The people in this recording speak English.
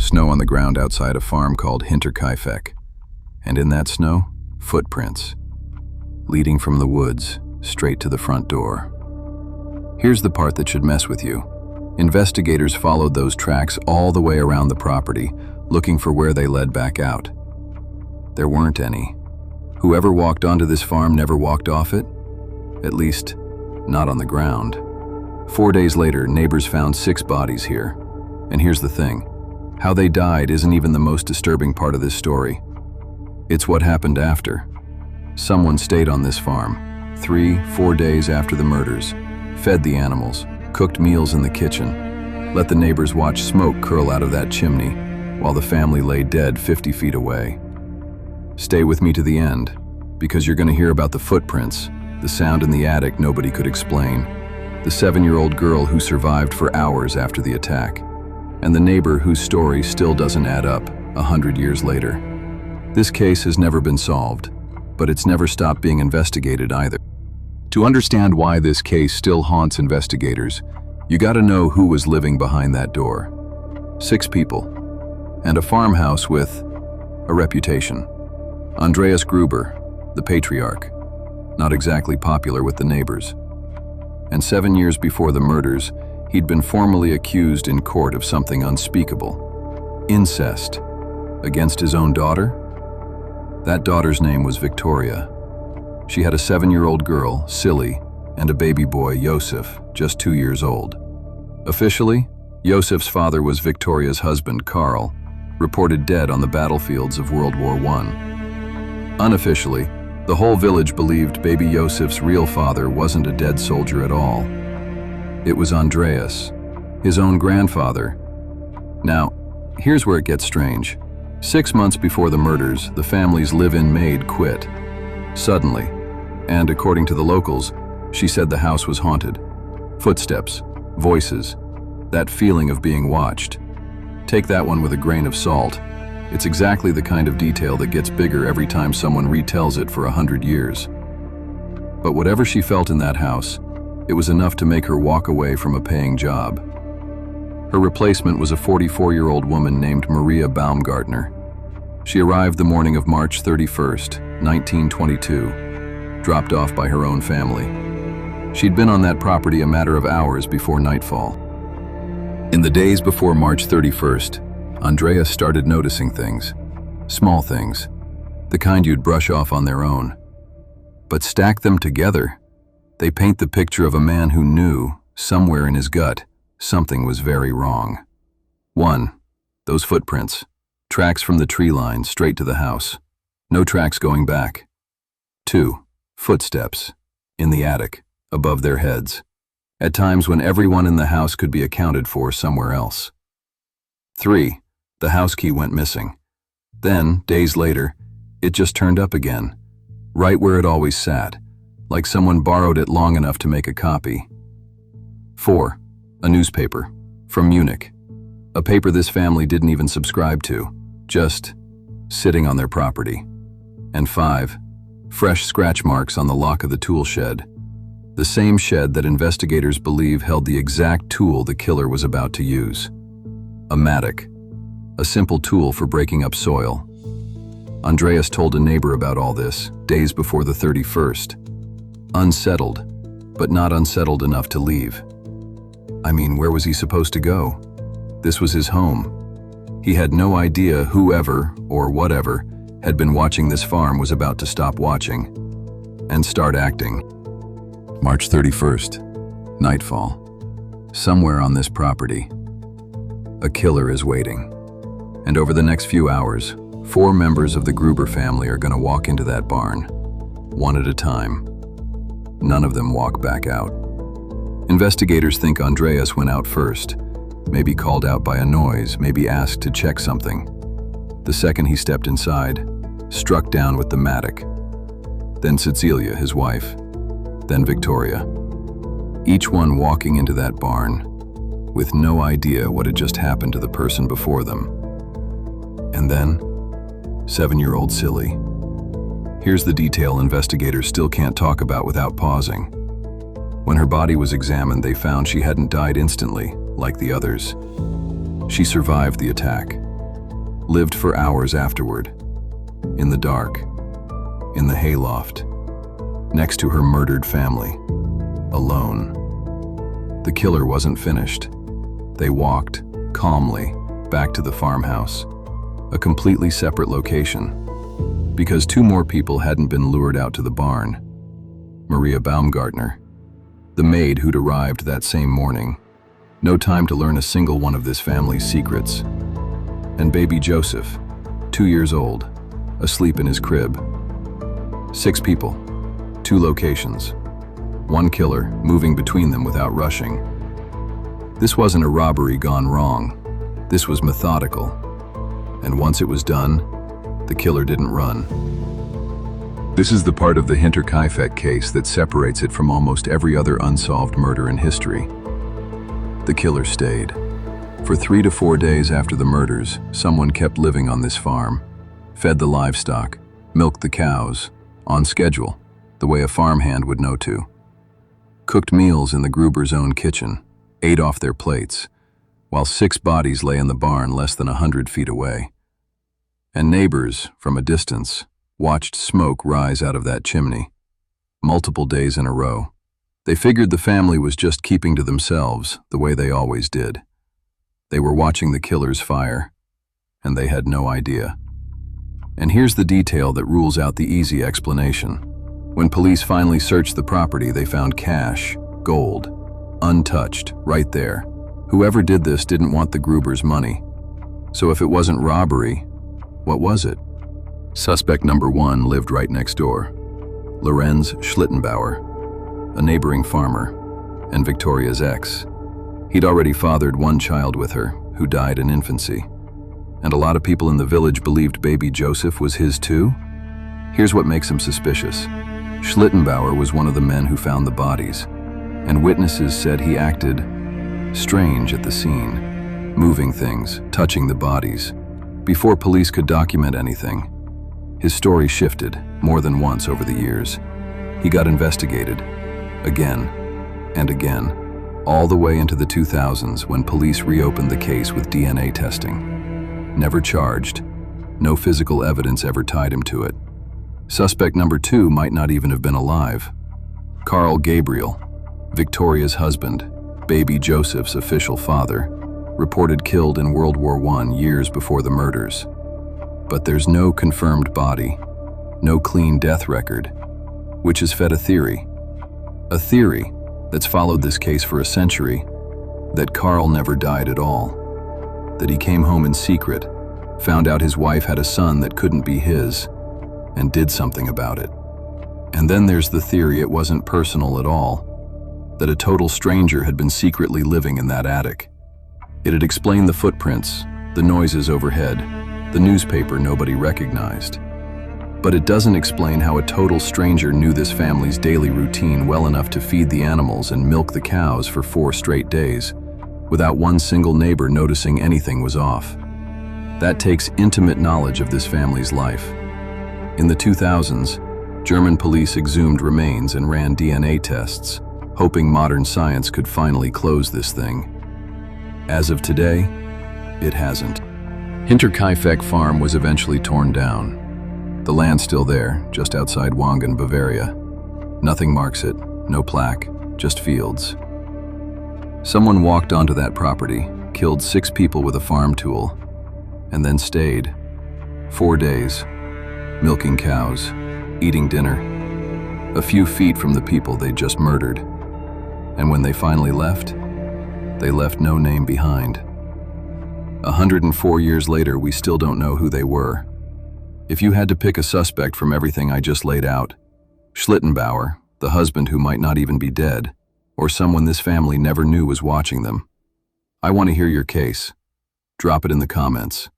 Snow on the ground outside a farm called Hinterkaifeck. And in that snow, footprints, leading from the woods straight to the front door. Here's the part that should mess with you. Investigators followed those tracks all the way around the property, looking for where they led back out. There weren't any. Whoever walked onto this farm never walked off it, at least not on the ground. 4 days later, neighbors found 6 bodies here. And here's the thing, how they died isn't even the most disturbing part of this story. It's what happened after. Someone stayed on this farm, 3-4 days after the murders, fed the animals, cooked meals in the kitchen, let the neighbors watch smoke curl out of that chimney while the family lay dead 50 feet away. Stay with me to the end, because you're going to hear about the footprints, the sound in the attic nobody could explain, the 7-year-old girl who survived for hours after the attack, and the neighbor whose story still doesn't add up 100 years later. This case has never been solved, but it's never stopped being investigated either. To understand why this case still haunts investigators, you gotta know who was living behind that door. 6 people, and a farmhouse with a reputation. Andreas Gruber, the patriarch, not exactly popular with the neighbors. And 7 years before the murders, he'd been formally accused in court of something unspeakable. Incest. Against his own daughter? That daughter's name was Victoria. She had a 7-year-old girl, Silly, and a baby boy, Josef, just 2 years old. Officially, Josef's father was Victoria's husband, Carl, reported dead on the battlefields of World War I. Unofficially, the whole village believed baby Josef's real father wasn't a dead soldier at all. It was Andreas, his own grandfather. Now, here's where it gets strange. 6 months before the murders, the family's live-in maid quit. Suddenly, and according to the locals, she said the house was haunted. Footsteps, voices, that feeling of being watched. Take that one with a grain of salt. It's exactly the kind of detail that gets bigger every time someone retells it for 100 years. But whatever she felt in that house, it was enough to make her walk away from a paying job. Her replacement was a 44-year-old woman named Maria Baumgartner. She arrived the morning of March 31st, 1922, dropped off by her own family. She'd been on that property a matter of hours before nightfall. In the days before March 31st, Andreas started noticing things, small things, the kind you'd brush off on their own. But stack them together, they paint the picture of a man who knew, somewhere in his gut, something was very wrong. 1. Those footprints, tracks from the tree line straight to the house, no tracks going back. 2. Footsteps, in the attic, above their heads, at times when everyone in the house could be accounted for somewhere else. 3. The house key went missing. Then, days later, it just turned up again, right where it always sat, like someone borrowed it long enough to make a copy. 4. A newspaper, from Munich. A paper this family didn't even subscribe to, just sitting on their property. And 5. Fresh scratch marks on the lock of the tool shed. The same shed that investigators believe held the exact tool the killer was about to use. A mattock. A simple tool for breaking up soil. Andreas told a neighbor about all this, days before the 31st. Unsettled, but not unsettled enough to leave. I mean, where was he supposed to go? This was his home. He had no idea whoever, or whatever, had been watching this farm was about to stop watching and start acting. March 31st, nightfall. Somewhere on this property, a killer is waiting. And over the next few hours, 4 members of the Gruber family are going to walk into that barn, one at a time. None of them walk back out. Investigators think Andreas went out first, maybe called out by a noise, maybe asked to check something. The second he stepped inside, struck down with the mattock. Then Cecilia, his wife. Then Victoria. Each one walking into that barn, with no idea what had just happened to the person before them. And then, 7-year-old Silly. Here's the detail investigators still can't talk about without pausing. When her body was examined, they found she hadn't died instantly, like the others. She survived the attack, lived for hours afterward, in the dark, in the hayloft, next to her murdered family, alone. The killer wasn't finished. They walked, calmly, back to the farmhouse, a completely separate location, because two more people hadn't been lured out to the barn. Maria Baumgartner, the maid who'd arrived that same morning, no time to learn a single one of this family's secrets, and baby Joseph, 2 years old, asleep in his crib. 6 people, 2 locations, 1 killer moving between them without rushing. This wasn't a robbery gone wrong. This was methodical. And once it was done, the killer didn't run. This is the part of the Hinterkaifeck case that separates it from almost every other unsolved murder in history. The killer stayed. For 3 to 4 days after the murders, someone kept living on this farm, fed the livestock, milked the cows, on schedule, the way a farmhand would know to. Cooked meals in the Gruber's own kitchen, ate off their plates, while 6 bodies lay in the barn less than 100 feet away. And neighbors, from a distance, watched smoke rise out of that chimney, multiple days in a row. They figured the family was just keeping to themselves, the way they always did. They were watching the killer's fire, and they had no idea. And here's the detail that rules out the easy explanation. When police finally searched the property, they found cash, gold, untouched, right there. Whoever did this didn't want the Gruber's money. So if it wasn't robbery, what was it? Suspect number 1 lived right next door. Lorenz Schlittenbauer, a neighboring farmer, and Victoria's ex. He'd already fathered 1 child with her, who died in infancy. And a lot of people in the village believed baby Joseph was his too? Here's what makes him suspicious. Schlittenbauer was one of the men who found the bodies, and witnesses said he acted strange at the scene, moving things, touching the bodies. Before police could document anything, his story shifted more than once over the years. He got investigated, again and again, all the way into the 2000s when police reopened the case with DNA testing. Never charged, no physical evidence ever tied him to it. Suspect number 2 might not even have been alive. Carl Gabriel, Victoria's husband, baby Joseph's official father, reported killed in World War I years before the murders. But there's no confirmed body, no clean death record, which has fed a theory that's followed this case for a century, that Carl never died at all, that he came home in secret, found out his wife had a son that couldn't be his, and did something about it. And then there's the theory it wasn't personal at all, that a total stranger had been secretly living in that attic. It'd explain the footprints, the noises overhead, the newspaper nobody recognized. But it doesn't explain how a total stranger knew this family's daily routine well enough to feed the animals and milk the cows for 4 straight days, without one single neighbor noticing anything was off. That takes intimate knowledge of this family's life. In the 2000s, German police exhumed remains and ran DNA tests, hoping modern science could finally close this thing. As of today, it hasn't. Hinterkaifeck Farm was eventually torn down. The land's still there, just outside Wangen, Bavaria. Nothing marks it, no plaque, just fields. Someone walked onto that property, killed 6 people with a farm tool, and then stayed. 4 days, milking cows, eating dinner, a few feet from the people they'd just murdered. And when they finally left, they left no name behind. 104 years later, we still don't know who they were. If you had to pick a suspect from everything I just laid out, Schlittenbauer, the husband who might not even be dead, or someone this family never knew was watching them, I want to hear your case. Drop it in the comments.